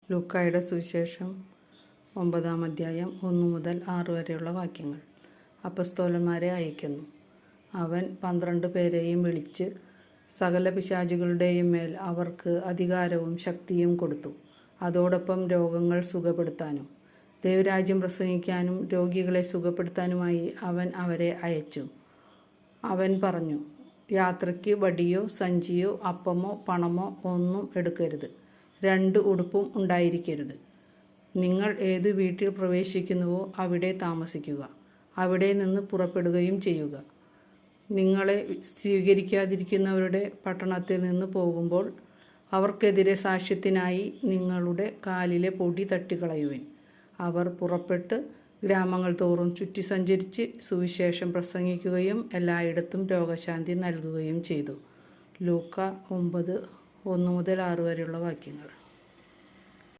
ലൂക്കായുടെ സുവിശേഷം 9-ാം അധ്യായം 1 മുതൽ 6 വരെയുള്ള വാക്യങ്ങൾ. അപ്പസ്തോലന്മാരെ അയക്കുന്നു. അവൻ 12 പേരെയും വിളിച്ച് സകല പിശാചുകളുടെയും മേൽ അവർക്ക് അധികാരവും ശക്തിയും കൊടുത്തു. അതോടൊപ്പം രോഗങ്ങൾ സുഖപ്പെടുത്താനും ദൈവരാജ്യം പ്രസംഗിക്കാനും രോഗികളെ സുഖപ്പെടുത്താനുമായി അവൻ അവരെ അയച്ചു. അവൻ പറഞ്ഞു, യാത്രയ്ക്ക് വടിയോ സഞ്ചിയോ അപ്പമോ പണമോ ഒന്നും എടുക്കരുത്. 2 ഉടുപ്പും ഉണ്ടായിരിക്കരുത്. നിങ്ങൾ ഏതു വീട്ടിൽ പ്രവേശിക്കുന്നുവോ അവിടെ താമസിക്കുക. അവിടെ നിന്ന് പുറപ്പെടുകയും ചെയ്യുക. നിങ്ങളെ സ്വീകരിക്കാതിരിക്കുന്നവരുടെ പട്ടണത്തിൽ നിന്ന് പോകുമ്പോൾ അവർക്കെതിരെ സാക്ഷ്യത്തിനായി നിങ്ങളുടെ കാലിലെ പൊടി തട്ടിക്കളയുവിൻ. അവർ പുറപ്പെട്ട് ഗ്രാമങ്ങൾ തോറും ചുറ്റി സഞ്ചരിച്ച് സുവിശേഷം പ്രസംഗിക്കുകയും എല്ലായിടത്തും രോഗശാന്തി നൽകുകയും ചെയ്തു. ലൂക്ക 9:1 മുതൽ 6 വരെയുള്ള വാക്യങ്ങൾ.